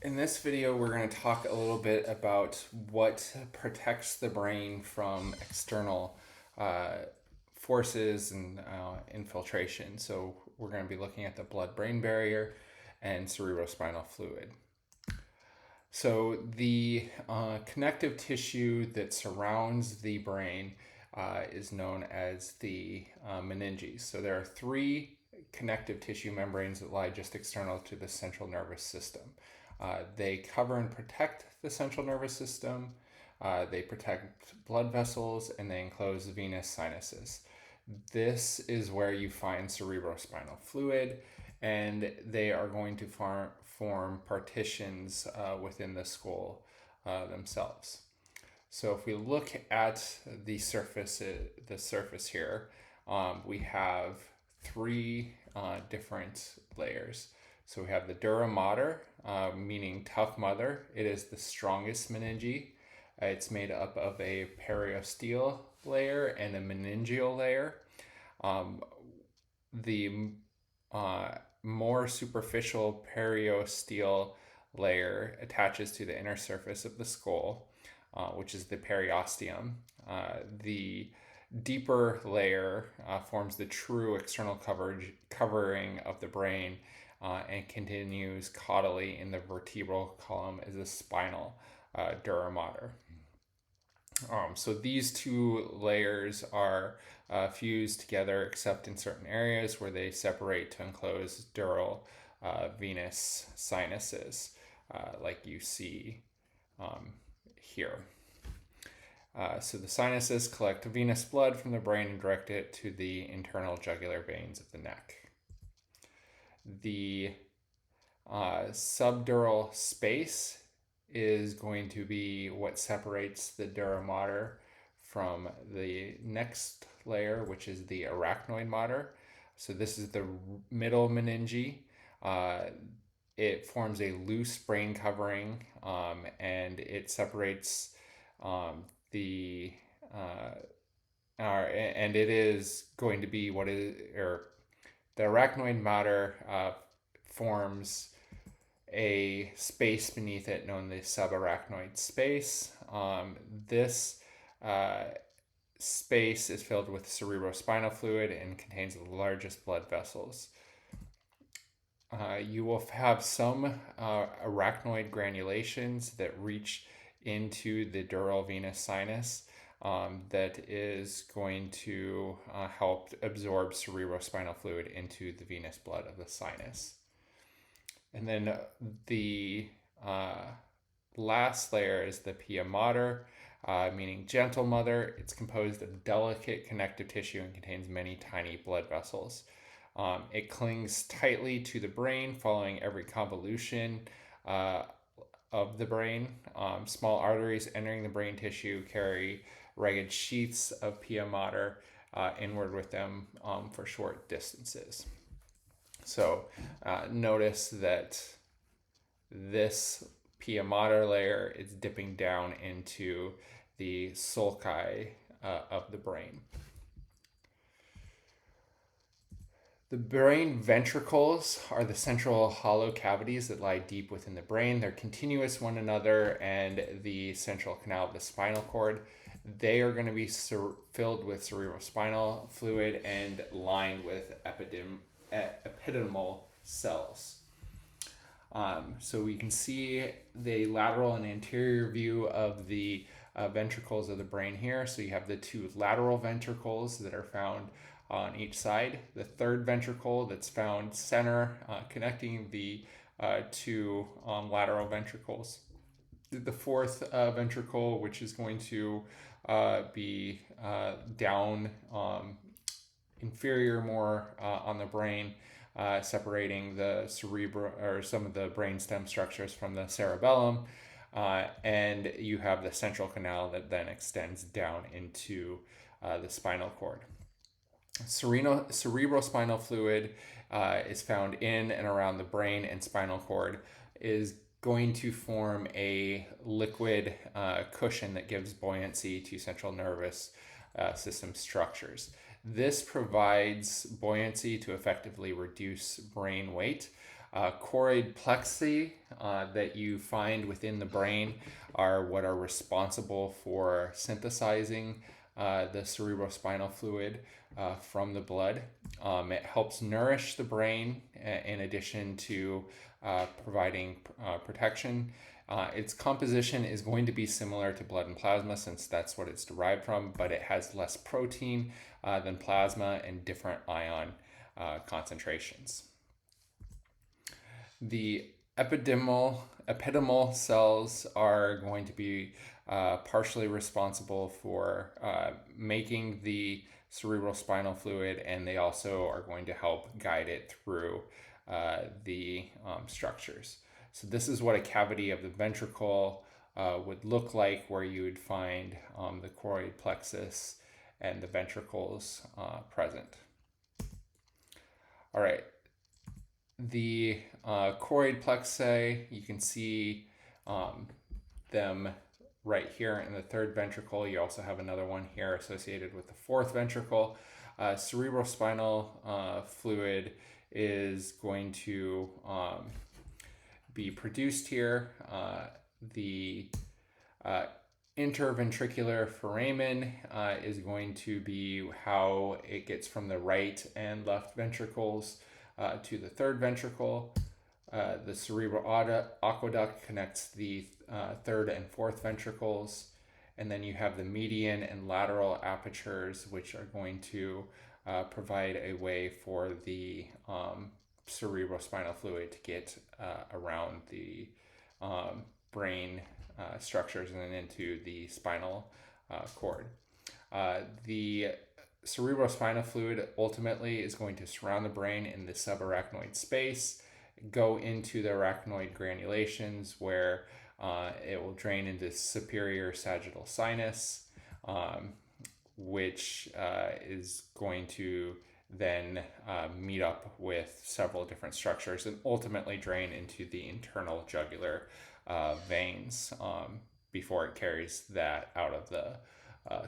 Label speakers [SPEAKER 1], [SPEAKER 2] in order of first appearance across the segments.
[SPEAKER 1] In this video, we're going to talk a little bit about what protects the brain from external uh, forces and infiltration. So we're going to be looking at the blood-brain barrier and cerebrospinal fluid. So the connective tissue that surrounds the brain is known as the meninges. So there are three connective tissue membranes that lie just external to the central nervous system. They cover and protect the central nervous system. They protect blood vessels and they enclose venous sinuses. This is where you find cerebrospinal fluid, and they are going to form partitions within the skull themselves. So if we look at the surface here, we have three different layers. So we have the dura mater, meaning tough mother. It is the strongest meninge. It's made up of a periosteal layer and a meningeal layer. The more superficial periosteal layer attaches to the inner surface of the skull, which is the periosteum. The deeper layer forms the true external covering of the brain and continues caudally in the vertebral column as the spinal dura mater. So these two layers are fused together except in certain areas where they separate to enclose dural venous sinuses, like you see here. So the sinuses collect venous blood from the brain and direct it to the internal jugular veins of the neck. The subdural space is going to be what separates the dura mater from the next layer, which is the arachnoid mater. So this is the middle meninge. It forms a loose brain covering, and it separates and it is going to be the arachnoid mater forms a space beneath it known as the subarachnoid space. This space is filled with cerebrospinal fluid and contains the largest blood vessels. You will have some arachnoid granulations that reach into the dural venous sinus that is going to help absorb cerebrospinal fluid into the venous blood of the sinus. And then the last layer is the pia mater, meaning gentle mother. It's composed of delicate connective tissue and contains many tiny blood vessels. It clings tightly to the brain following every convolution of the brain. Small arteries entering the brain tissue carry ragged sheaths of pia mater inward with them for short distances. So notice that this pia mater layer is dipping down into the sulci of the brain. The brain ventricles are the central hollow cavities that lie deep within the brain. They're continuous one another and the central canal of the spinal cord. They are going to be filled with cerebrospinal fluid and lined with epididymal cells. So we can see the lateral and anterior view of the ventricles of the brain here. So you have the two lateral ventricles that are found on each side, the third ventricle that's found center, connecting the two lateral ventricles, the fourth ventricle, which is going to be down inferior more on the brain, separating the cerebrum or some of the brainstem structures from the cerebellum, and you have the central canal that then extends down into the spinal cord. Cerebrospinal fluid is found in and around the brain and spinal cord, is going to form a liquid cushion that gives buoyancy to central nervous system structures. This provides buoyancy to effectively reduce brain weight. Choroid plexi that you find within the brain are what are responsible for synthesizing the cerebrospinal fluid from the blood. It helps nourish the brain in addition to providing protection. Its composition is going to be similar to blood and plasma since that's what it's derived from, but it has less protein than plasma and different ion concentrations. The epidermal cells are going to be partially responsible for making the cerebrospinal fluid, and they also are going to help guide it through the structures. So this is what a cavity of the ventricle would look like, where you would find the choroid plexus and the ventricles present. All right. The choroid plexi, you can see them right here in the third ventricle. You also have another one here associated with the fourth ventricle. Cerebrospinal fluid is going to be produced here. The interventricular foramen is going to be how it gets from the right and left ventricles to the third ventricle. The cerebral aqueduct connects the third and fourth ventricles. And then you have the median and lateral apertures, which are going to provide a way for the cerebrospinal fluid to get around the brain structures and then into the spinal cord. The cerebrospinal fluid ultimately is going to surround the brain in the subarachnoid space, go into the arachnoid granulations where it will drain into superior sagittal sinus, which is going to then meet up with several different structures and ultimately drain into the internal jugular veins before it carries that out of the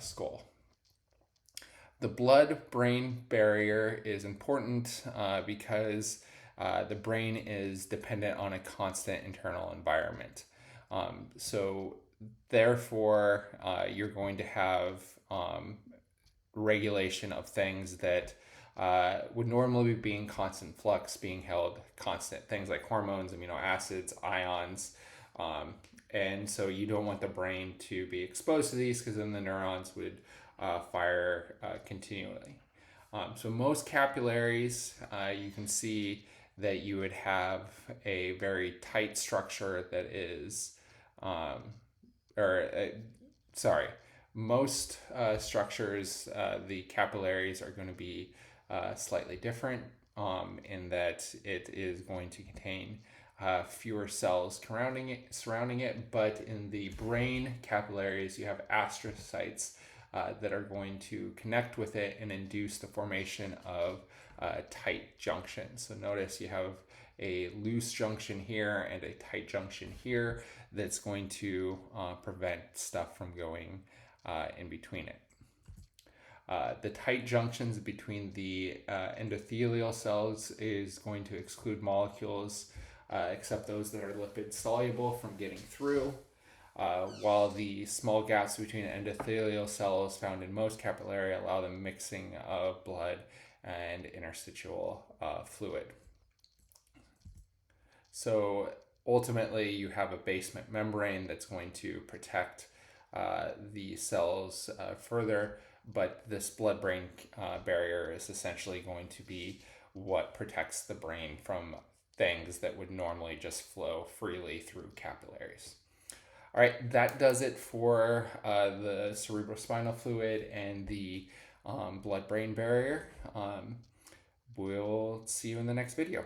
[SPEAKER 1] skull. The blood-brain barrier is important because the brain is dependent on a constant internal environment. So therefore, you're going to have regulation of things that would normally be in constant flux being held constant. Things like hormones, amino acids, ions. And so you don't want the brain to be exposed to these because then the neurons would fire continually. So most capillaries, you can see that you would have a very tight structure that is, most structures, the capillaries are going to be slightly different in that it is going to contain fewer cells surrounding it, but in the brain capillaries, you have astrocytes that are going to connect with it and induce the formation of tight junctions. So notice you have a loose junction here and a tight junction here that's going to prevent stuff from going in between it. The tight junctions between the endothelial cells is going to exclude molecules except those that are lipid soluble from getting through. While the small gaps between endothelial cells found in most capillary allow the mixing of blood and interstitial fluid. So ultimately you have a basement membrane that's going to protect the cells further, but this blood-brain barrier is essentially going to be what protects the brain from things that would normally just flow freely through capillaries. All right, that does it for the cerebrospinal fluid and the blood-brain barrier. We'll see you in the next video.